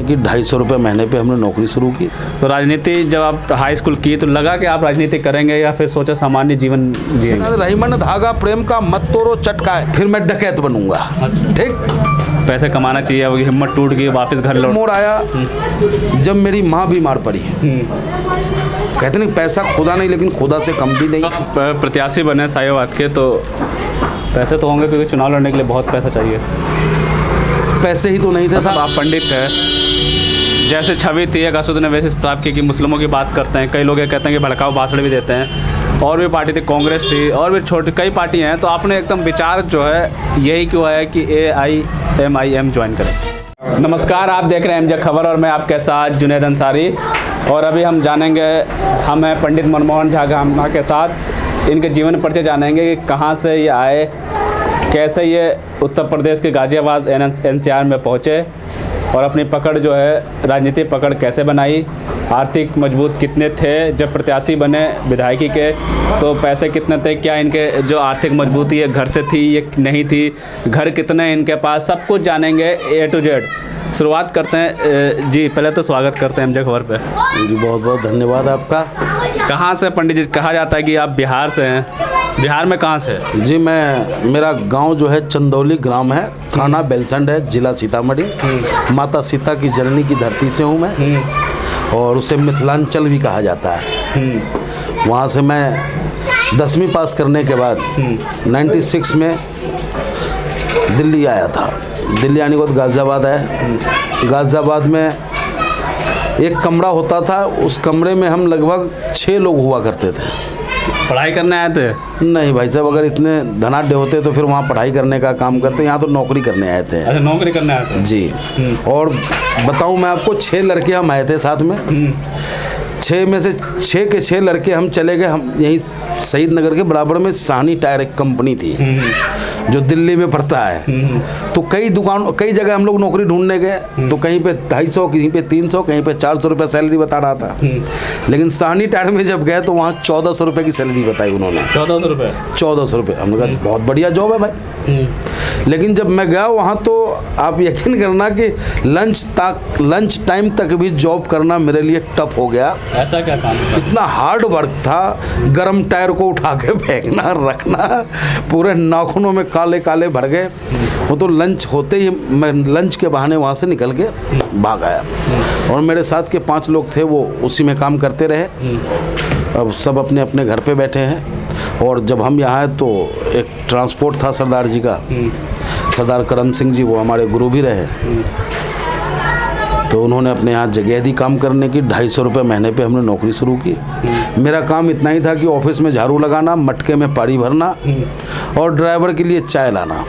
की 250 रुपये महीने पे हमने नौकरी शुरू की। तो राजनीति जब आप हाई स्कूल की तो लगा कि आप राजनीति करेंगे या फिर सोचा सामान्य जीवन जिएंगे? रहीमन धागा प्रेम का मत तोड़ो चटकाए, फिर मैं डकैत बनूंगा। ठीक, पैसे कमाना चाहिए, अब हिम्मत टूट गई, वापस घर लौट। मोड़ आया जब मेरी माँ बीमार पड़ी। कहते नहीं पैसा खुदा नहीं, लेकिन खुदा से कम भी नहीं। प्रत्याशी बने सायोवाद के, तो पैसे तो होंगे क्योंकि चुनाव लड़ने के लिए बहुत पैसा चाहिए। पैसे ही तो नहीं थे साहब। आप पंडित थे, जैसे छवि थी एक असुद ने वैसे प्राप्त की कि मुस्लिमों की बात करते हैं, कई लोग ये कहते हैं कि भड़काऊ भाषण भी देते हैं। और भी पार्टी थी, कांग्रेस थी, और भी छोटी कई पार्टियाँ हैं, तो आपने एकदम विचार जो है यही क्यों है कि AIMIM ज्वाइन करें? नमस्कार, आप देख रहे हैं MJ खबर और मैं आपके साथ जुनैद अंसारी। और अभी हम जानेंगे, हम हैं पंडित मनमोहन झा के साथ, इनके जीवन परिचय जानेंगे कि कहाँ से ये आए, कैसे ये उत्तर प्रदेश के गाज़ियाबाद NCR में पहुँचे और अपनी पकड़ जो है राजनीतिक पकड़ कैसे बनाई, आर्थिक मजबूत कितने थे जब प्रत्याशी बने विधायकी के, तो पैसे कितने थे, क्या इनके जो आर्थिक मजबूती है घर से थी या नहीं थी, घर कितने इनके पास, सब कुछ जानेंगे A to Z। शुरुआत करते हैं जी, पहले तो स्वागत करते हैं MJ खबर पे जी। बहुत बहुत धन्यवाद आपका। कहाँ से पंडित जी? कहा जाता है कि आप बिहार से हैं, बिहार में कहाँ से? जी, मेरा गांव जो है चंदौली ग्राम है, थाना बेलसंड है, जिला सीतामढ़ी। माता सीता की जननी की धरती से हूँ मैं, और उसे मिथिलांचल भी कहा जाता है। वहाँ से मैं 10वीं पास करने के बाद 96 में दिल्ली आया था। दिल्ली आने के बाद गाज़ियाबाद आया। गाज़ियाबाद में एक कमरा होता था, उस कमरे में हम लगभग 6 लोग हुआ करते थे। पढ़ाई करने आए थे? नहीं भाई साहब, अगर इतने धनाढ़ होते तो फिर वहाँ पढ़ाई करने का काम करते, यहाँ तो नौकरी करने आए थे। अच्छा, नौकरी करने आए थे जी। और बताऊँ मैं आपको, 6 लड़के हम आए थे साथ में। 6 में से 6 के 6 लड़के हम चले गए। हम यहीं शहीद नगर के बराबर में साहनी टायर एक कंपनी थी जो दिल्ली में पड़ता है। तो कई जगह हम लोग नौकरी ढूंढने गए, तो कहीं पे 250, कहीं पे 300, कहीं पे 400 रुपये सैलरी बता रहा था। लेकिन साहनी टायर में जब गए तो वहाँ 1400 रुपये की सैलरी बताई उन्होंने। 1400 रुपये? 1400 रुपये। हमने कहा बहुत बढ़िया जॉब है भाई। लेकिन जब मैं गया वहाँ तो आप यकीन करना कि लंच टाइम तक भी जॉब करना मेरे लिए टफ हो गया। ऐसा क्या काम था? इतना हार्ड वर्क था, गरम टायर को उठा के फेंकना, रखना, पूरे नाखूनों में काले काले भर गए। वो तो लंच होते ही मैं लंच के बहाने वहाँ से निकल के भाग आया। और मेरे साथ के 5 लोग थे, वो उसी में काम करते रहे। अब सब अपने अपने घर पे बैठे हैं। और जब हम यहाँ आए तो एक ट्रांसपोर्ट था सरदार जी का, सरदार करम सिंह जी, वो हमारे गुरु भी रहे। तो उन्होंने अपने यहाँ जगह दी काम करने की। 250 रुपये महीने पे हमने नौकरी शुरू की। मेरा काम इतना ही था कि ऑफिस में झाड़ू लगाना, मटके में पानी भरना और ड्राइवर के लिए चाय लाना।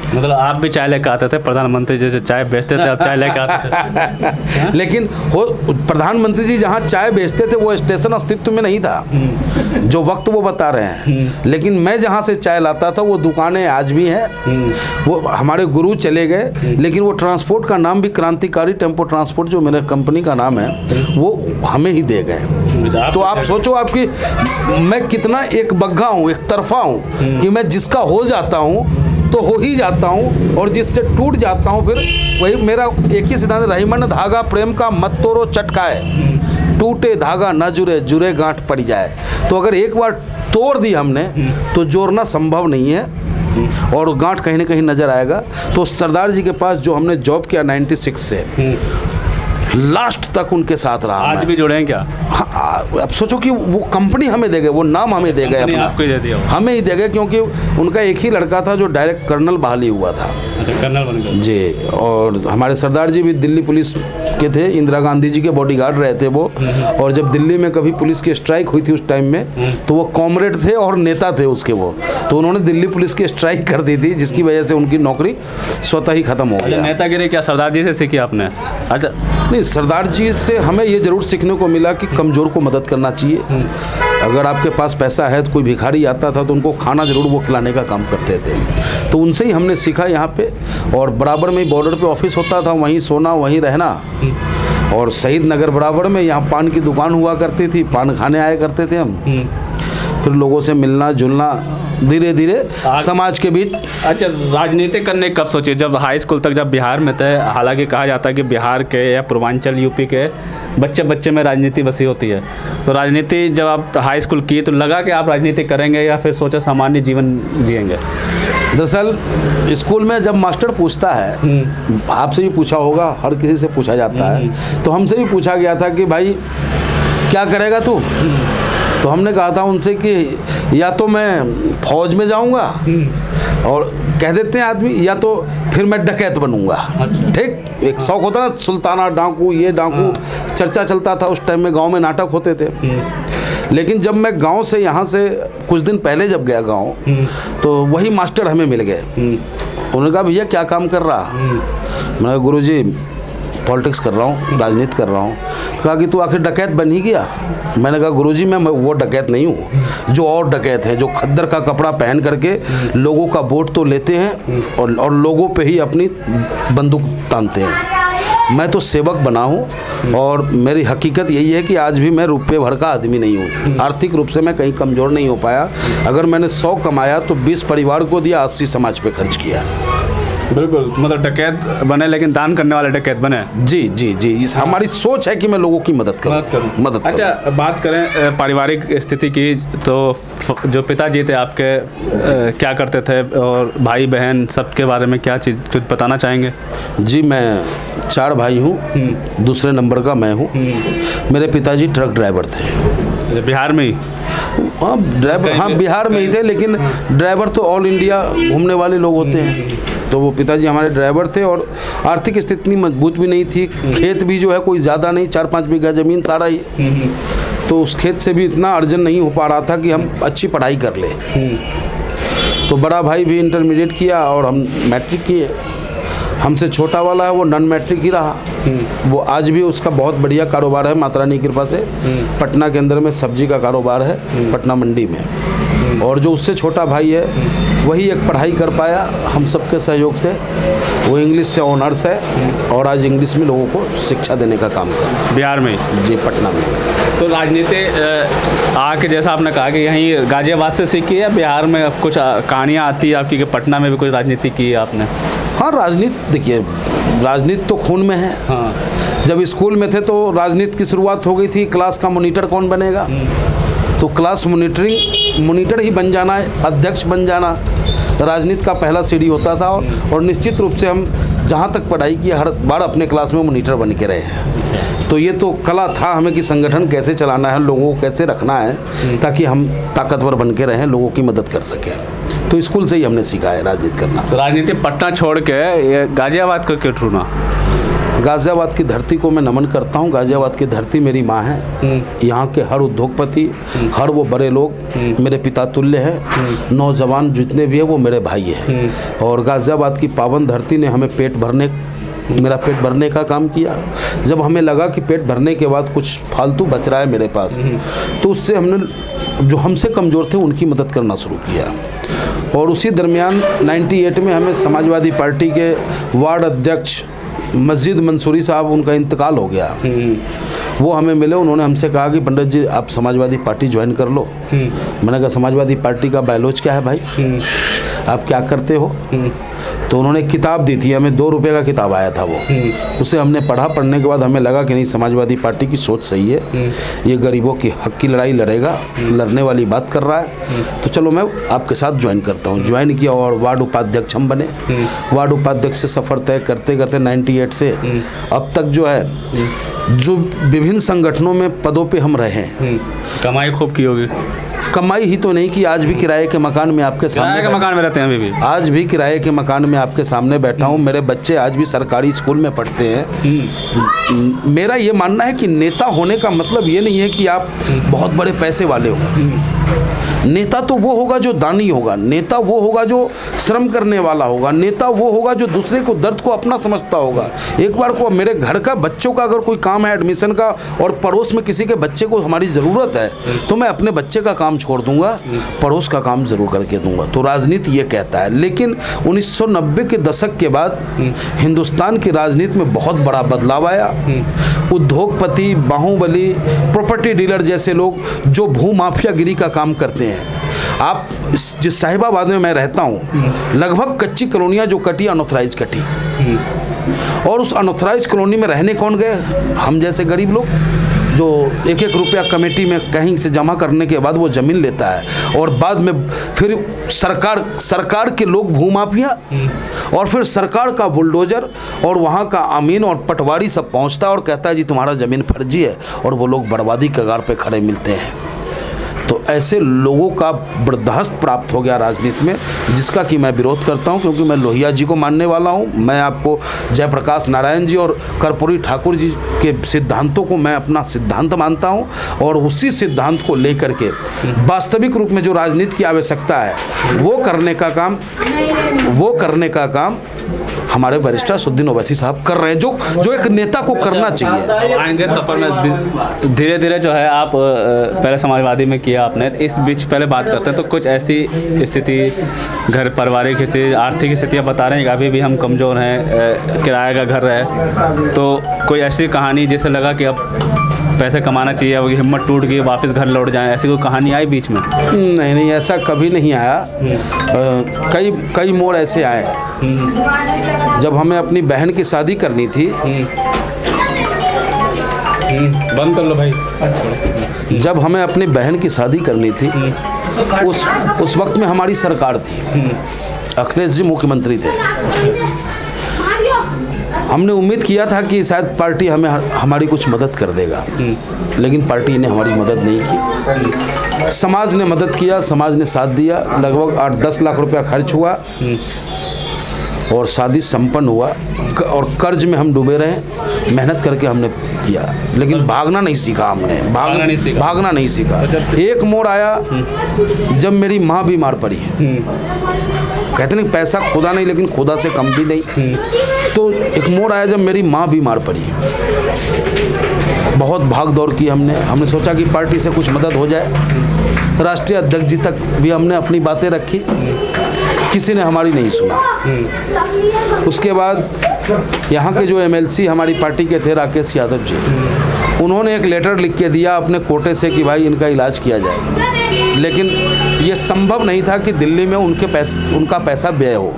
मतलब आप भी चाय लेकर आते थे? प्रधानमंत्री जी चाय बेचते थे, आप चाय लेकर आते थे? लेकिन प्रधानमंत्री जी जहाँ चाय बेचते थे वो स्टेशन अस्तित्व में नहीं था, जो वक्त वो बता रहे हैं। लेकिन मैं जहाँ से चाय लाता था वो दुकानें आज भी हैं। वो हमारे गुरु चले गए, लेकिन वो ट्रांसपोर्ट का नाम भी क्रांतिकारी टेम्पो ट्रांसपोर्ट, जो मेरे कंपनी का नाम है, वो हमें ही दे गए। तो आप सोचो आपकी मैं कितना एक बग्गा हूँ, एक तरफा हूँ कि मैं जिसका हो जाता हूँ तो हो ही जाता हूँ, और जिससे टूट जाता हूँ फिर वही मेरा एक ही सिद्धांत, रहीमन धागा प्रेम का मत तोड़ो चटकाए, टूटे धागा न जुड़े, जुड़े गांठ पड़ जाए। तो अगर एक बार तोड़ दी हमने तो जोड़ना संभव नहीं है, और गांठ कहीं ना कहीं नजर आएगा। तो सरदार जी के पास जो हमने जॉब किया 96 से लास्ट तक उनके साथ रहा। आज भी जुड़े हैं क्या? हाँ, अब सोचो कि वो कंपनी हमें दे गए, वो नाम हमें दे गए, अपना आपको ही दे दिया, हमें ही दे गए, क्योंकि उनका एक ही लड़का था जो डायरेक्ट कर्नल बहाली हुआ था। अच्छा, कर्नल बन गए जी। और हमारे सरदार जी भी दिल्ली पुलिस के थे, इंदिरा गांधी जी के बॉडीगार्ड रहे थे वो। और जब दिल्ली में कभी पुलिस की स्ट्राइक हुई थी उस टाइम में, तो वो कॉमरेड थे और नेता थे उसके वो। तो उन्होंने दिल्ली पुलिस की स्ट्राइक कर दी थी, जिसकी वजह से उनकी नौकरी स्वतः ही खत्म हो गया। नेतागिरी क्या सरदार जी से सीखी आपने? अच्छा, नहीं, सरदार जी से हमें ये ज़रूर सीखने को मिला कि कमज़ोर को मदद करना चाहिए। अगर आपके पास पैसा है तो कोई भिखारी आता था तो उनको खाना ज़रूर वो खिलाने का काम करते थे। तो उनसे ही हमने सीखा यहाँ पे। और बराबर में बॉर्डर पे ऑफिस होता था, वहीं सोना वहीं रहना। और शहीद नगर बराबर में यहाँ पान की दुकान हुआ करती थी, पान खाने आया करते थे हम। फिर लोगों से मिलना जुलना, धीरे धीरे समाज के बीच। अच्छा, राजनीति करने कब सोचे? जब हाई स्कूल तक जब बिहार में थे, हालांकि कहा जाता है कि बिहार के या पूर्वांचल यूपी के बच्चे बच्चे में राजनीति बसी होती है, तो राजनीति जब आप हाई स्कूल किए तो लगा कि आप राजनीति करेंगे या फिर सोचा सामान्य जीवन जिएंगे? दरअसल स्कूल में जब मास्टर पूछता है, आपसे भी पूछा होगा, हर किसी से पूछा जाता है, तो हमसे भी पूछा गया था कि भाई क्या करेगा तू? तो हमने कहा था उनसे कि या तो मैं फौज में जाऊंगा, और कह देते हैं आदमी, या तो फिर मैं डकैत बनूंगा। ठीक, एक शौक होता ना, सुल्ताना डाकू, ये डाकू, चर्चा चलता था उस टाइम में, गांव में नाटक होते थे। लेकिन जब मैं गांव से यहाँ से कुछ दिन पहले जब गया गांव, तो वही मास्टर हमें मिल गए। उन्होंने कहा भैया क्या काम कर रहा? मैंने कहा गुरुजी पॉलिटिक्स कर रहा हूँ, राजनीति कर रहा हूँ। तो कहा कि तू आखिर डकैत बन ही गया? मैंने कहा गुरुजी मैं वो डकैत नहीं हूँ जो और डकैत हैं, जो खद्दर का कपड़ा पहन करके लोगों का वोट तो लेते हैं और लोगों पे ही अपनी बंदूक तानते हैं। मैं तो सेवक बना हूँ, और मेरी हकीकत यही है कि आज भी मैं रुपये भर का आदमी नहीं हूँ। आर्थिक रूप से मैं कहीं कमज़ोर नहीं हो पाया। अगर मैंने 100 कमाया तो 20 परिवार को दिया, 80 समाज पे खर्च किया। बिल्कुल, मतलब डकैत बने लेकिन दान करने वाले डकैत बने। जी जी जी, हमारी सोच है कि मैं लोगों की मदद करूं। अच्छा, बात करें पारिवारिक स्थिति की, तो जो पिताजी थे आपके क्या करते थे, और भाई बहन सबके बारे में क्या चीज़ कुछ बताना चाहेंगे? जी, मैं 4 भाई हूँ, दूसरे नंबर का मैं हूँ। मेरे पिताजी ट्रक ड्राइवर थे। बिहार में ही? हाँ, ड्राइवर, हाँ बिहार में ही थे, लेकिन ड्राइवर तो ऑल इंडिया घूमने वाले लोग होते हैं। तो वो पिताजी हमारे ड्राइवर थे, और आर्थिक स्थिति इतनी मजबूत भी नहीं थी। खेत भी जो है कोई ज़्यादा नहीं, 4-5 बीघा ज़मीन सारा ही, तो उस खेत से भी इतना अर्जन नहीं हो पा रहा था कि हम अच्छी पढ़ाई कर ले। तो बड़ा भाई भी इंटरमीडिएट किया और हम मैट्रिक किए। हमसे छोटा वाला है वो नॉन मैट्रिक ही रहा। वो आज भी उसका बहुत बढ़िया कारोबार है माता रानी की कृपा से। पटना के अंदर में सब्जी का कारोबार है, पटना मंडी में। और जो उससे छोटा भाई है वही एक पढ़ाई कर पाया हम सबके सहयोग से। वो इंग्लिश से ऑनर्स है और आज इंग्लिश में लोगों को शिक्षा देने का काम कर रहा है बिहार में। जी, पटना में। तो राजनीति आके जैसा आपने कहा कि यहीं गाजियाबाद से सीखी है, बिहार में कुछ कहानियाँ आती है आपकी कि पटना में भी कोई राजनीति की है आपने? हाँ, राजनीति देखिए, राजनीति तो खून में है। हाँ, जब स्कूल में थे तो राजनीति की शुरुआत हो गई थी। क्लास का मॉनिटर कौन बनेगा, तो क्लास मॉनिटर ही बन जाना, अध्यक्ष बन जाना राजनीति का पहला सीढ़ी होता था। और निश्चित रूप से हम जहाँ तक पढ़ाई की हर बार अपने क्लास में मॉनिटर बन के रहे हैं। तो ये तो कला था हमें कि संगठन कैसे चलाना है, लोगों को कैसे रखना है ताकि हम ताकतवर बन के रहें, लोगों की मदद कर सकें। तो स्कूल से ही हमने सीखा है राजनीति करना। तो राजनीति पटना छोड़ के ये गाजियाबाद को क्यों चुना? गाज़ियाबाद की धरती को मैं नमन करता हूँ। गाज़ियाबाद की धरती मेरी माँ है। यहाँ के हर उद्योगपति, हर वो बड़े लोग मेरे पिता तुल्य है। नौजवान जितने भी हैं वो मेरे भाई हैं। और गाज़ियाबाद की पावन धरती ने हमें मेरा पेट भरने का काम किया। जब हमें लगा कि पेट भरने के बाद कुछ फालतू बच रहा है मेरे पास, तो उससे हमने जो हमसे कमज़ोर थे उनकी मदद करना शुरू किया। और उसी दरमियान 98 में हमें समाजवादी पार्टी के वार्ड अध्यक्ष मस्जिद मंसूरी साहब, उनका इंतकाल हो गया। वो हमें मिले, उन्होंने हमसे कहा कि पंडित जी आप समाजवादी पार्टी ज्वाइन कर लो। मैंने कहा समाजवादी पार्टी का बायलॉज क्या है भाई, आप क्या करते हो? तो उन्होंने किताब दी थी हमें, 2 रुपये का किताब आया था वो। उसे हमने पढ़ा। पढ़ने के बाद हमें लगा कि नहीं, समाजवादी पार्टी की सोच सही है, ये गरीबों की हक की लड़ाई लड़ेगा, लड़ने वाली बात कर रहा है, तो चलो मैं आपके साथ ज्वाइन करता हूँ। ज्वाइन किया और वार्ड उपाध्यक्ष हम बने। वार्ड उपाध्यक्ष से सफ़र तय करते करते 98 से अब तक जो है, जो विभिन्न संगठनों में पदों पे हम रहे हैं। कमाई खूब की होगी? कमाई ही तो नहीं कि आज भी किराए के मकान में आपके सामने, किराए के मकान में रहते हैं अभी भी? आज भी किराए के मकान में आपके सामने बैठा हूँ। मेरे बच्चे आज भी सरकारी स्कूल में पढ़ते हैं। मेरा ये मानना है कि नेता होने का मतलब ये नहीं है कि आप बहुत बड़े पैसे वाले हो। नेता तो वो होगा जो दानी होगा, नेता वो होगा जो श्रम करने वाला होगा, नेता वो होगा जो दूसरे को दर्द को अपना समझता होगा। एक बार को मेरे घर का बच्चों का अगर कोई काम है एडमिशन का और पड़ोस में किसी के बच्चे को हमारी ज़रूरत है, तो मैं अपने बच्चे का काम छोड़ दूंगा, पड़ोस का काम ज़रूर करके दूंगा। तो राजनीति ये कहता है। लेकिन 1990 के दशक के बाद हिंदुस्तान की राजनीति में बहुत बड़ा बदलाव आया। उद्योगपति, बाहुबली, प्रॉपर्टी डीलर जैसे लोग जो भूमाफियागिरी का काम करते हैं, आप जिस साहिबाबाद में मैं रहता हूँ, लगभग कच्ची कॉलोनियाँ जो कटी, अनऑथराइज कटी, और उस अनऑथराइज कॉलोनी में रहने कौन गए? हम जैसे गरीब लोग, जो 1-1 रुपया कमेटी में कहीं से जमा करने के बाद वो ज़मीन लेता है, और बाद में फिर सरकार के लोग भूमाफिया, और फिर सरकार का बुलडोजर और वहाँ का अमीन और पटवारी सब पहुँचता है और कहता है जी तुम्हारा ज़मीन फर्जी है, और वो लोग बर्बादी के कगार पे खड़े मिलते हैं। तो ऐसे लोगों का बर्दाश्त प्राप्त हो गया राजनीति में, जिसका कि मैं विरोध करता हूं, क्योंकि मैं लोहिया जी को मानने वाला हूं। मैं आपको जयप्रकाश नारायण जी और कर्पूरी ठाकुर जी के सिद्धांतों को मैं अपना सिद्धांत मानता हूं, और उसी सिद्धांत को लेकर के वास्तविक रूप में जो राजनीति की आवश्यकता है वो करने का काम हमारे वरिष्ठ असदुद्दीन ओवैसी साहब कर रहे हैं, जो एक नेता को करना चाहिए। आएंगे सफ़र में धीरे धीरे जो है, आप पहले समाजवादी में किया आपने, इस बीच पहले बात करते हैं तो कुछ ऐसी स्थिति, घर पारिवारिक स्थिति, आर्थिक स्थितियाँ बता रहे हैं कि अभी भी हम कमज़ोर हैं, किराए का घर है, तो कोई ऐसी कहानी जिससे लगा कि अब पैसे कमाना चाहिए, अब हिम्मत टूट गई, वापस घर लौट जाएं, ऐसी कोई कहानी आई बीच में? नहीं, ऐसा कभी नहीं आया। कई मोड़ ऐसे आए। जब हमें अपनी बहन की शादी करनी थी, बंद कर लो भाई। जब हमें अपनी बहन की शादी करनी थी, उस वक्त में हमारी सरकार थी, अखिलेश जी मुख्यमंत्री थे। हमने उम्मीद किया था कि शायद पार्टी हमारी कुछ मदद कर देगा, लेकिन पार्टी ने हमारी मदद नहीं की। समाज ने मदद किया, समाज ने साथ दिया। लगभग 8-10 लाख रुपया खर्च हुआ और शादी संपन्न हुआ, और कर्ज में हम डूबे रहे। मेहनत करके हमने किया, लेकिन भागना नहीं सीखा हमने, भागना नहीं सीखा। एक मोड़ आया जब मेरी माँ बीमार पड़ी। कहते नहीं पैसा खुदा नहीं, लेकिन खुदा से कम भी नहीं। तो एक मोड़ आया जब मेरी माँ बीमार पड़ी। बहुत भाग दौड़ की हमने सोचा कि पार्टी से कुछ मदद हो जाए। राष्ट्रीय अध्यक्ष जी तक भी हमने अपनी बातें रखी, किसी ने हमारी नहीं सुना। उसके बाद यहाँ के जो MLC हमारी पार्टी के थे, राकेश यादव जी, उन्होंने एक लेटर लिख के दिया अपने कोटे से कि भाई इनका इलाज किया जाए, लेकिन ये संभव नहीं था कि दिल्ली में उनका पैसा व्यय हो।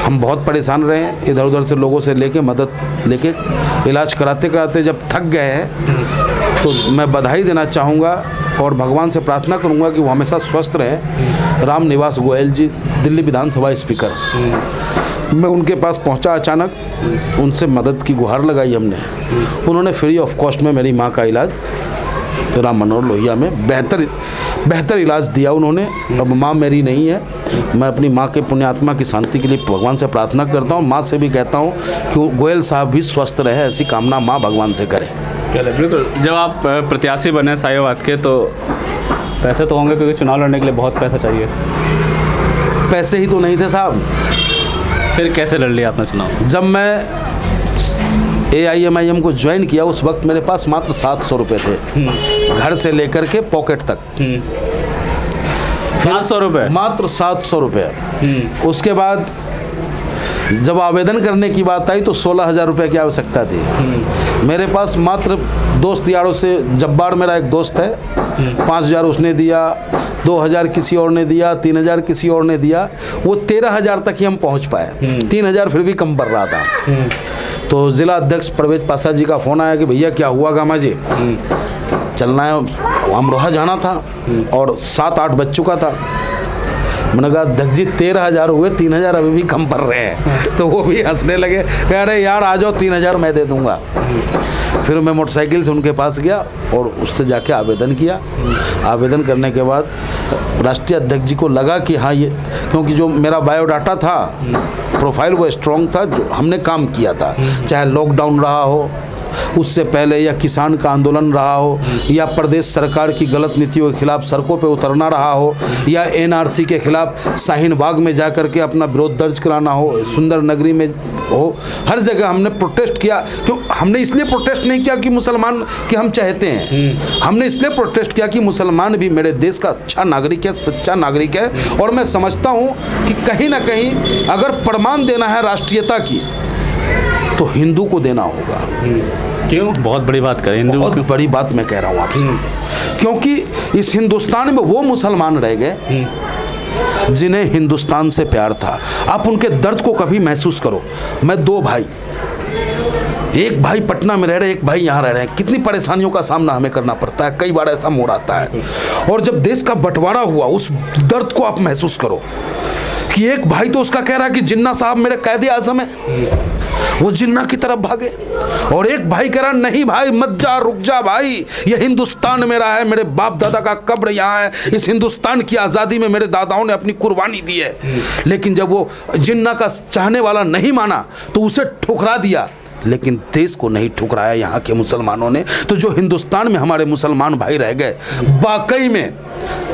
हम बहुत परेशान रहे, इधर उधर से लोगों से मदद लेके इलाज कराते जब थक गए हैं, तो मैं बधाई देना चाहूँगा और भगवान से प्रार्थना करूँगा कि वो हमेशा स्वस्थ रहें। राम निवास गोयल जी, दिल्ली विधानसभा स्पीकर, मैं उनके पास पहुंचा अचानक, उनसे मदद की गुहार लगाई हमने। उन्होंने फ्री ऑफ कॉस्ट में मेरी माँ का इलाज राम मनोहर लोहिया में बेहतर इलाज दिया उन्होंने। अब माँ मेरी नहीं है, मैं अपनी माँ के पुण्यात्मा की शांति के लिए भगवान से प्रार्थना करता हूँ। माँ से भी कहता हूँ कि गोयल साहब भी स्वस्थ रहे, ऐसी कामना माँ भगवान से करे। बिल्कुल। जब आप प्रत्याशी बने साहिबाबाद के, तो पैसे तो होंगे, क्योंकि चुनाव लड़ने के लिए बहुत पैसा चाहिए। पैसे ही तो नहीं थे साहब। फिर कैसे लड़ लिया आपने चुनाव? जब मैं AIMIM को ज्वाइन किया, उस वक्त मेरे पास मात्र 700 रुपये थे, घर से लेकर के पॉकेट तक। 700 रुपये? मात्र 700 रुपये। उसके बाद जब आवेदन करने की बात आई तो 16,000 रुपये की आवश्यकता थी। मेरे पास मात्र दोस्त यारों से, जब्बार मेरा एक दोस्त है, 5,000 उसने दिया, 2,000 किसी और ने दिया, 3,000 किसी और ने दिया। वो 13,000 तक ही हम पहुंच पाए। 3,000 फिर भी कम पड़ रहा था। तो जिला अध्यक्ष परवेज पासा जी का फ़ोन आया कि भैया क्या हुआ गामा जी, चलना है, अमरोहा जाना था और 7-8 बज चुका था। मैंने कहा अध्यक्ष जी 13,000 हुए, 3,000 अभी भी कम पड़ रहे हैं। तो वो भी हंसने लगे, कह रहे यार आ जाओ, 3,000 मैं दे दूंगा। फिर मैं मोटरसाइकिल से उनके पास गया और उससे जाके आवेदन किया। आवेदन करने के बाद राष्ट्रीय अध्यक्ष जी को लगा कि हाँ ये, क्योंकि जो मेरा बायोडाटा था, प्रोफाइल वो स्ट्रॉन्ग था, जो हमने काम किया था, चाहे लॉकडाउन रहा हो, उससे पहले या किसान का आंदोलन रहा हो, या प्रदेश सरकार की गलत नीतियों के खिलाफ सड़कों पे उतरना रहा हो, या NRC के खिलाफ शाहीन बाग में जा कर के अपना विरोध दर्ज कराना हो, सुंदर नगरी में हो, हर जगह हमने प्रोटेस्ट किया। क्यों? हमने इसलिए प्रोटेस्ट नहीं किया कि मुसलमान के हम चाहते हैं, हमने इसलिए प्रोटेस्ट किया कि मुसलमान भी मेरे देश का अच्छा नागरिक है, सच्चा नागरिक है। और मैं समझता हूँ कि कहीं ना कहीं अगर प्रमाण देना है राष्ट्रीयता की, तो हिंदू को देना होगा। क्यों? बहुत बड़ी बात करें हिंदू बहुत बड़ी बात मैं कह रहा हूँ आपसे, क्योंकि इस हिंदुस्तान में वो मुसलमान रह गए जिन्हें हिंदुस्तान से प्यार था। आप उनके दर्द को कभी महसूस करो। मैं दो भाई, एक भाई पटना में रह रहे, एक भाई यहाँ रह रहे हैं, कितनी परेशानियों का सामना हमें करना पड़ता है। कई बार ऐसा मोड़ आता है। और जब देश का बंटवारा हुआ, उस दर्द को आप महसूस करो कि एक भाई तो उसका कह रहा है कि जिन्ना साहब मेरे कायदे आजम है, वो जिन्ना की तरफ भागे, और एक भाई कह रहा नहीं भाई मत जा, रुक जा भाई, ये हिंदुस्तान मेरा है, मेरे बाप दादा का कब्र यहाँ है, इस हिंदुस्तान की आज़ादी में मेरे दादाओं ने अपनी कुर्बानी दी है। लेकिन जब वो जिन्ना का चाहने वाला नहीं माना तो उसे ठुकरा दिया, लेकिन देश को नहीं ठुकराया यहाँ के मुसलमानों ने। तो जो हिंदुस्तान में हमारे मुसलमान भाई रह गए, वाकई में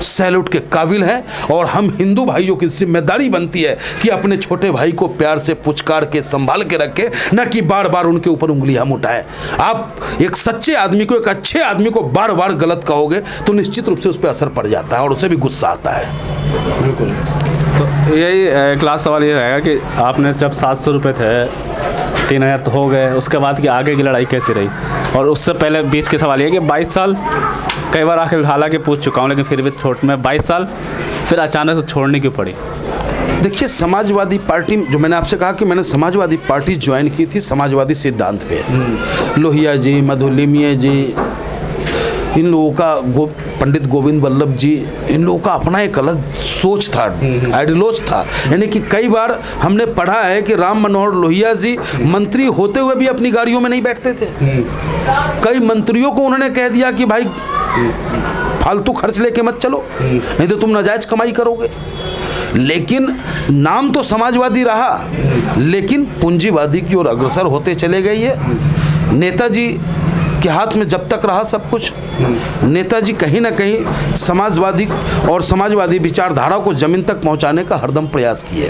सैल्यूट के काबिल हैं। और हम हिंदू भाइयों की जिम्मेदारी बनती है कि अपने छोटे भाई को प्यार से पुचकार के संभाल के रखें, न कि बार बार उनके ऊपर उंगलियां हम उठाएं। आप एक सच्चे आदमी को, एक अच्छे आदमी को बार बार गलत कहोगे तो निश्चित रूप से उस पर असर पड़ जाता है और उसे भी गुस्सा आता है। बिल्कुल। तो यही क्लास सवाल ये रहेगा कि आपने जब 700 रुपये थे, 3000 तो हो गए, उसके बाद की आगे की लड़ाई कैसी रही? और उससे पहले बीच के सवाल ये कि 22 साल, कई बार आखिर हालांकि पूछ चुका हूँ लेकिन फिर भी छोट में 22 साल फिर अचानक से छोड़ने क्यों पड़ी? देखिए, समाजवादी पार्टी, जो मैंने आपसे कहा कि मैंने समाजवादी पार्टी ज्वाइन की थी समाजवादी सिद्धांत पे। लोहिया जी, मधुलिमिया जी, इन लोगों का, पंडित गोविंद वल्लभ जी, इन लोगों का अपना एक अलग सोच था, आइडियोलॉजी था। यानी कि कई बार हमने पढ़ा है कि राम मनोहर लोहिया जी मंत्री होते हुए भी अपनी गाड़ियों में नहीं बैठते थे। कई मंत्रियों को उन्होंने कह दिया कि भाई फालतू खर्च लेके मत चलो, नहीं तो तुम नाजायज कमाई करोगे। लेकिन नाम तो समाजवादी रहा, लेकिन पूंजीवादी की ओर अग्रसर होते चले गए। ये नेताजी के हाथ में जब तक रहा सब कुछ, नेताजी कहीं ना कहीं समाजवादी और समाजवादी विचारधारा को जमीन तक पहुंचाने का हरदम प्रयास किए।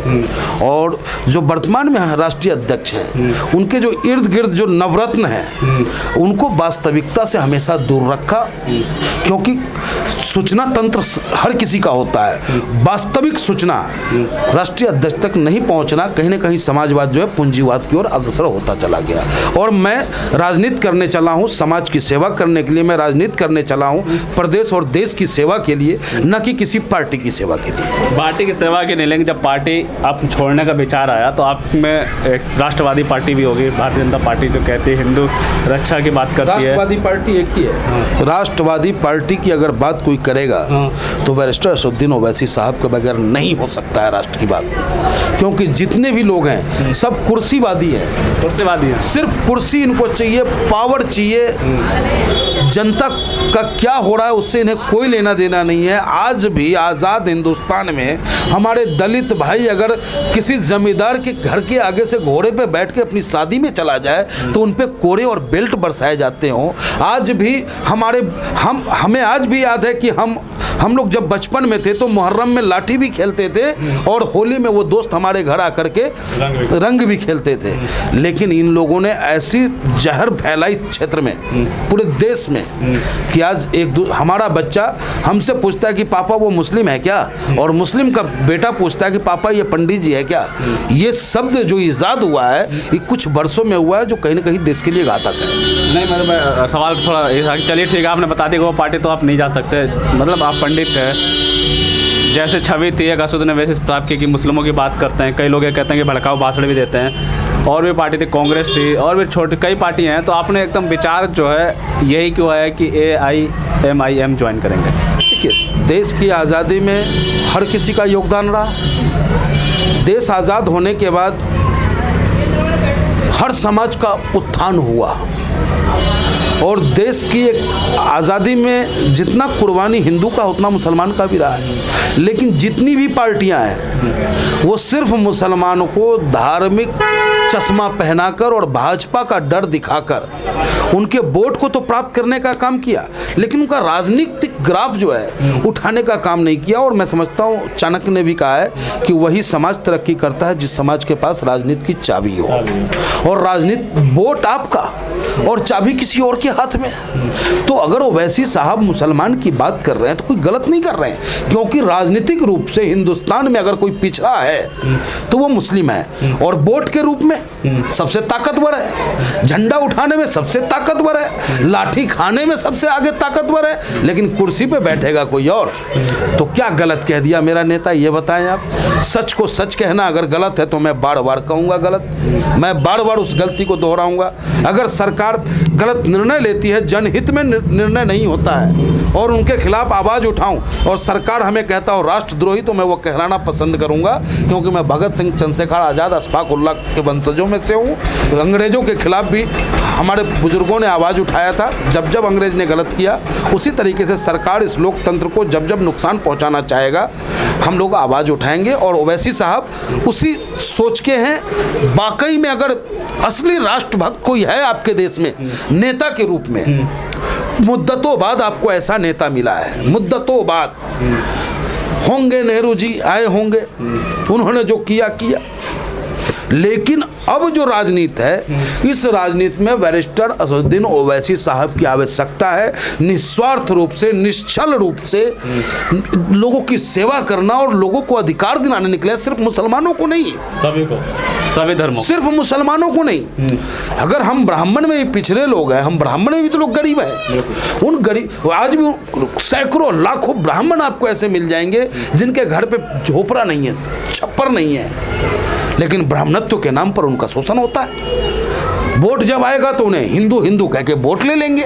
और जो वर्तमान में राष्ट्रीय अध्यक्ष हैं, उनके जो इर्द गिर्द जो नवरत्न हैं, उनको वास्तविकता से हमेशा दूर रखा, क्योंकि सूचना तंत्र हर किसी का होता है। वास्तविक सूचना राष्ट्रीय अध्यक्ष तक नहीं पहुंचना, कहीं ना कहीं समाजवाद जो है पूंजीवाद की ओर अग्रसर होता चला गया। और मैं राजनीति करने चला हूं, समाज की सेवा करने के लिए मैं राजनीति करने चला हूं, प्रदेश और देश की सेवा के लिए, न कि किसी पार्टी की सेवा के लिए। पार्टी की सेवा के नहीं, लेकिन जब पार्टी आप छोड़ने का विचार आया तो आप में एक राष्ट्रवादी पार्टी भी होगी, भारतीय जनता पार्टी जो कहती है हिंदू रक्षा की बात करती है। राष्ट्रवादी पार्टी एक ही है। राष्ट्रवादी पार्टी की अगर बात कोई करेगा तो बैरिस्टर असदुद्दीन ओवैसी साहब के बगैर नहीं हो सकता है राष्ट्र की बात, क्योंकि जितने भी लोग हैं सब कुर्सीवादी हैं। कुर्सीवादी हैं, सिर्फ कुर्सी इनको चाहिए, पावर चाहिए। जनता का क्या हो रहा है उससे इन्हें कोई लेना देना नहीं है। आज भी आज़ाद हिंदुस्तान में हमारे दलित भाई अगर किसी जमींदार के घर के आगे से घोड़े पे बैठ के अपनी शादी में चला जाए तो उन पे कोड़े और बेल्ट बरसाए जाते हों। आज भी हमें आज भी याद है कि हम लोग जब बचपन में थे तो मुहर्रम में लाठी भी खेलते थे और होली में वो दोस्त हमारे घर आकर के रंग भी खेलते थे। लेकिन इन लोगों ने ऐसी जहर फैलाई क्षेत्र में, पूरे देश में, कि आज हमारा बच्चा हमसे पूछता है कि पापा वो मुस्लिम है क्या, और मुस्लिम का बेटा पूछता है कि पापा ये पंडित जी है क्या। ये शब्द जो ईजाद हुआ है ये कुछ वर्षों में हुआ है, जो कहीं ना कहीं देश के लिए घातक है। नहीं, मतलब सवाल थोड़ा ये था कि चलिए ठीक है, आपने बता दी कि वो पार्टी तो आप नहीं जा सकते, मतलब आप पंडित है, जैसे छवि थी एक असद ने वैसे प्राप्त की कि मुस्लिमों की बात करते हैं, कई लोग ये कहते हैं कि भड़काऊ भाषण भी देते हैं। और भी पार्टी थी, कांग्रेस थी, और भी छोटी कई पार्टियां हैं, तो आपने एकदम विचार जो है यही क्यों है कि AIMIM ज्वाइन करेंगे? देखिए, देश की आज़ादी में हर किसी का योगदान रहा। देश आज़ाद होने के बाद हर समाज का उत्थान हुआ और देश की एक आज़ादी में जितना कुर्बानी हिंदू का उतना मुसलमान का भी रहा है। लेकिन जितनी भी पार्टियां हैं वो सिर्फ मुसलमानों को धार्मिक चश्मा पहनाकर और भाजपा का डर दिखाकर उनके वोट को तो प्राप्त करने का काम किया, लेकिन उनका राजनीतिक ग्राफ जो है उठाने का काम नहीं किया। और मैं समझता हूँ चाणक्य ने भी कहा है कि वही समाज तरक्की करता है जिस समाज के पास राजनीति की चाबी हो। और राजनीति वोट आपका, और चाबी किसी और के हाथ में। तो अगर ओवैसी साहब मुसलमान की बात कर रहे हैं तो कोई गलत नहीं कर रहे हैं, क्योंकि राजनीतिक रूप से हिंदुस्तान में अगर कोई पिछड़ा है तो वो मुस्लिम है, और वोट के रूप में सबसे ताकतवर है, झंडा उठाने में सबसे ताकतवर है, लाठी खाने में सबसे आगे ताकतवर है, लेकिन कुर्सी पे बैठेगा कोई और। तो क्या गलत कह दिया मेरा नेता, ये बताएं आप। सच को सच कहना अगर गलत है तो मैं बार बार कहूँगा गलत, मैं बार बार उस गलती को दोहराऊंगा। अगर सरकार गलत निर्णय लेती है, जनहित में निर्णय नहीं होता है, और उनके खिलाफ आवाज़ उठाऊं और सरकार हमें कहता हो राष्ट्रद्रोही, तो मैं वो कहलाना पसंद करूंगा, क्योंकि मैं भगत सिंह, चंद्रशेखर आज़ाद, अशफाक उल्लाह के वंशजों में से हूँ। अंग्रेज़ों के खिलाफ भी हमारे बुजुर्गों ने आवाज़ उठाया था, जब जब अंग्रेज़ ने गलत किया। उसी तरीके से सरकार इस लोकतंत्र को जब जब नुकसान पहुँचाना चाहेगा, हम लोग आवाज़ उठाएंगे। और ओवैसी साहब उसी सोच के हैं। वाकई में अगर असली राष्ट्रभक्त कोई है आपके देश में नेता के रूप में, मुद्दतों बाद आपको ऐसा नेता मिला है, मुद्दतों बाद। होंगे नेहरू जी आए होंगे, उन्होंने जो किया किया, लेकिन अब जो राजनीति है, इस राजनीति में बैरिस्टर असदुद्दीन ओवैसी साहब की आवश्यकता है। निस्वार्थ रूप से, निश्चल रूप से लोगों की सेवा करना और लोगों को अधिकार दिलाने निकले। सिर्फ मुसलमानों को नहीं, सभी को, सभी धर्मों, सिर्फ मुसलमानों को नहीं। अगर हम ब्राह्मण में भी पिछड़े लोग हैं, हम ब्राह्मण में भी तो लोग गरीब हैं। उन गरीब, आज भी सैकड़ों लाखों ब्राह्मण आपको ऐसे मिल जाएंगे जिनके घर पे झोपड़ा नहीं है, छप्पर नहीं है, लेकिन ब्राह्मणत्व के नाम पर उनका शोषण होता है। वोट जब आएगा तो उन्हें हिंदू हिंदू कह के वोट ले लेंगे।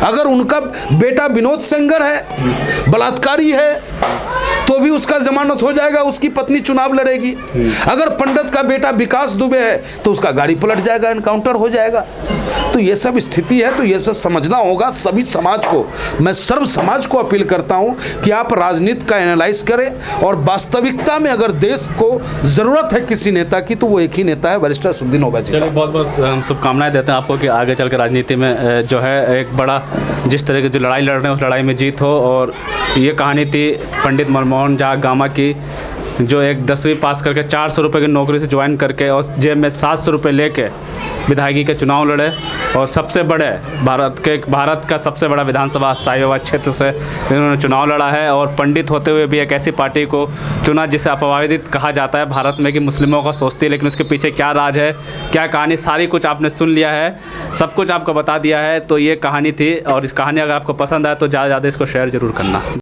अगर उनका बेटा विनोद सेंगर है, बलात्कारी है, तो भी उसका जमानत हो जाएगा, उसकी पत्नी चुनाव लड़ेगी। अगर पंडित का बेटा विकास दुबे है तो उसका गाड़ी पलट जाएगा, एनकाउंटर हो जाएगा। तो ये सब स्थिति है, तो ये सब समझना होगा सभी समाज को। मैं सर्व समाज को अपील करता हूं कि आप राजनीति का एनालाइज करें, और वास्तविकता में अगर देश को ज़रूरत है किसी नेता की तो वो एक ही नेता है, बैरिस्टर असदुद्दीन ओवैसी साहब। बहुत बहुत हम शुभकामनाएं देते हैं आपको कि आगे चल के राजनीति में जो है एक बड़ा, जिस तरह की जो लड़ाई लड़ रहे हैं उस लड़ाई में जीत हो। और ये कहानी थी पंडित मनमोहन झा गामा की, जो एक 10वीं पास करके 400 रुपये की नौकरी से ज्वाइन करके और जेब में 700 रुपये लेके विधायकी के चुनाव लड़े, और सबसे बड़े भारत का सबसे बड़ा विधानसभा साहिवाबाद क्षेत्र से इन्होंने चुनाव लड़ा है। और पंडित होते हुए भी एक ऐसी पार्टी को चुना जिसे अपवादित कहा जाता है भारत में कि मुस्लिमों का सोचती है, लेकिन उसके पीछे क्या राज है, क्या कहानी, सारी कुछ आपने सुन लिया है, सब कुछ आपको बता दिया है। तो ये कहानी थी, और इस कहानी अगर आपको पसंद आए तो ज़्यादा से ज़्यादा इसको शेयर ज़रूर करना।